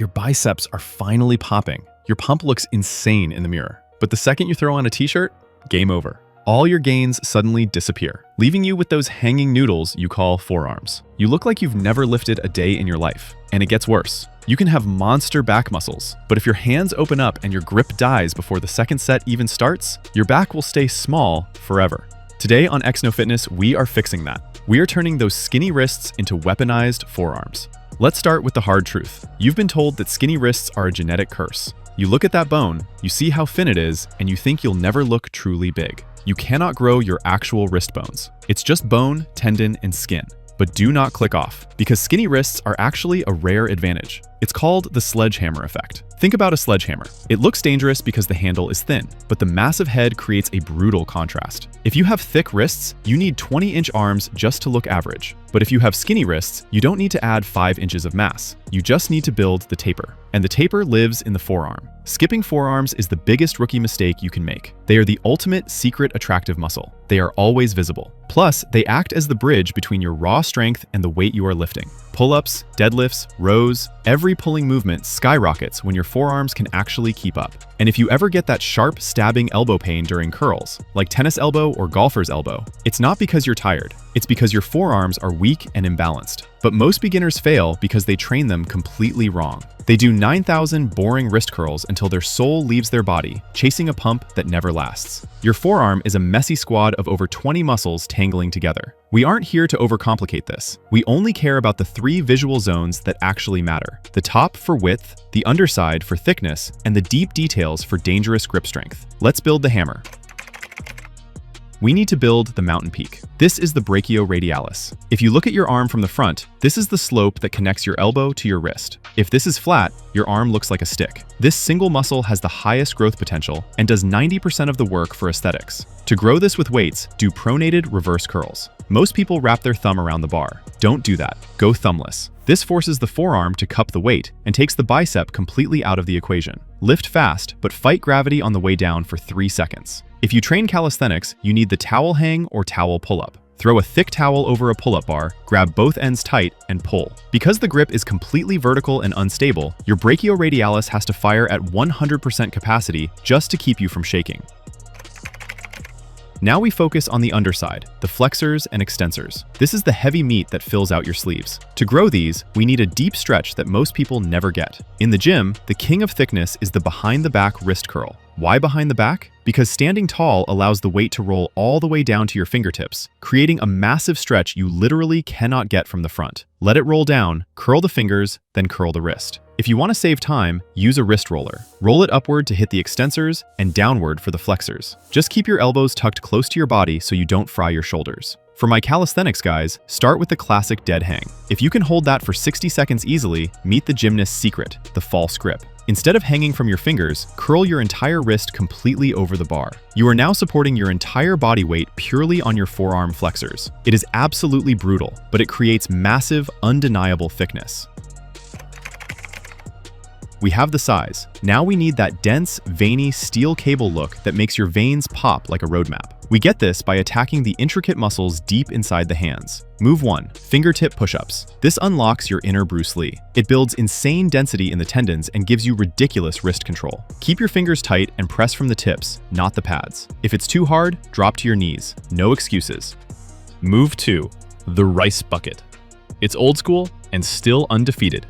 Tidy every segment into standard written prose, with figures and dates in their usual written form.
Your biceps are finally popping. Your pump looks insane in the mirror. But the second you throw on a t-shirt, game over. All your gains suddenly disappear, leaving you with those hanging noodles you call forearms. You look like you've never lifted a day in your life. And it gets worse. You can have monster back muscles, but if your hands open up and your grip dies before the second set even starts, your back will stay small forever. Today on Exno Fitness, we are fixing that. We are turning those skinny wrists into weaponized forearms. Let's start with the hard truth. You've been told that skinny wrists are a genetic curse. You look at that bone, you see how thin it is, and you think you'll never look truly big. You cannot grow your actual wrist bones. It's just bone, tendon, and skin. But do not click off, because skinny wrists are actually a rare advantage. It's called the Sledgehammer Effect. Think about a sledgehammer. It looks dangerous because the handle is thin, but the massive head creates a brutal contrast. If you have thick wrists, you need 20-inch arms just to look average. But if you have skinny wrists, you don't need to add 5 inches of mass. You just need to build the taper. And the taper lives in the forearm. Skipping forearms is the biggest rookie mistake you can make. They are the ultimate secret attractive muscle. They are always visible. Plus, they act as the bridge between your raw strength and the weight you are lifting. Pull-ups, deadlifts, rows, every pulling movement skyrockets when your forearms can actually keep up. And if you ever get that sharp, stabbing elbow pain during curls, like tennis elbow or golfer's elbow, it's not because you're tired. It's because your forearms are weak and imbalanced. But most beginners fail because they train them completely wrong. They do 9,000 boring wrist curls until their soul leaves their body, chasing a pump that never lasts. Your forearm is a messy squad of over 20 muscles tangling together. We aren't here to overcomplicate this. We only care about the 3 visual zones that actually matter. The top for width, the underside for thickness, and the deep details for dangerous grip strength. Let's build the hammer. We need to build the mountain peak. This is the Brachioradialis. If you look at your arm from the front, this is the slope that connects your elbow to your wrist. If this is flat, your arm looks like a stick. This single muscle has the highest growth potential and does 90% of the work for aesthetics. To grow this with weights, do pronated reverse curls. Most people wrap their thumb around the bar. Don't do that. Go thumbless. This forces the forearm to cup the weight and takes the bicep completely out of the equation. Lift fast, but fight gravity on the way down for 3 seconds. If you train calisthenics, you need the towel hang or towel pull-up. Throw a thick towel over a pull-up bar, grab both ends tight, and pull. Because the grip is completely vertical and unstable, your brachioradialis has to fire at 100% capacity just to keep you from shaking. Now we focus on the underside, the flexors and extensors. This is the heavy meat that fills out your sleeves. To grow these, we need a deep stretch that most people never get. In the gym, the king of thickness is the behind-the-back wrist curl. Why behind the back? Because standing tall allows the weight to roll all the way down to your fingertips, creating a massive stretch you literally cannot get from the front. Let it roll down, curl the fingers, then curl the wrist. If you want to save time, use a wrist roller. Roll it upward to hit the extensors and downward for the flexors. Just keep your elbows tucked close to your body so you don't fry your shoulders. For my calisthenics guys, start with the classic dead hang. If you can hold that for 60 seconds easily, meet the gymnast's secret, the false grip. Instead of hanging from your fingers, curl your entire wrist completely over the bar. You are now supporting your entire body weight purely on your forearm flexors. It is absolutely brutal, but it creates massive, undeniable thickness. We have the size. Now we need that dense, veiny steel cable look that makes your veins pop like a roadmap. We get this by attacking the intricate muscles deep inside the hands. Move 1. Fingertip push-ups. This unlocks your inner Bruce Lee. It builds insane density in the tendons and gives you ridiculous wrist control. Keep your fingers tight and press from the tips, not the pads. If it's too hard, drop to your knees. No excuses. Move 2. The rice bucket. It's old school and still undefeated.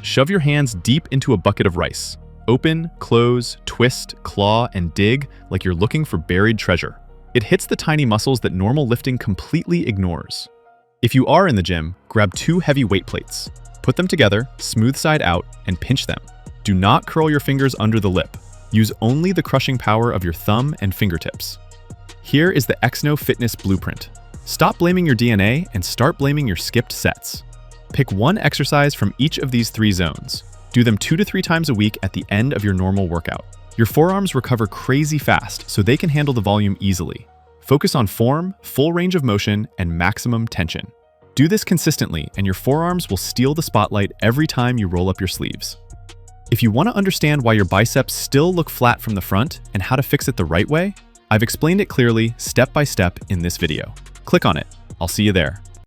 Shove your hands deep into a bucket of rice. Open, close, twist, claw, and dig like you're looking for buried treasure. It hits the tiny muscles that normal lifting completely ignores. If you are in the gym, grab 2 heavy weight plates. Put them together, smooth side out, and pinch them. Do not curl your fingers under the lip. Use only the crushing power of your thumb and fingertips. Here is the Exno Fitness blueprint. Stop blaming your DNA and start blaming your skipped sets. Pick one exercise from each of these 3 zones. Do them 2 to 3 times a week at the end of your normal workout. Your forearms recover crazy fast, so they can handle the volume easily. Focus on form, full range of motion, and maximum tension. Do this consistently, and your forearms will steal the spotlight every time you roll up your sleeves. If you want to understand why your biceps still look flat from the front and how to fix it the right way, I've explained it clearly, step by step, in this video. Click on it. I'll see you there.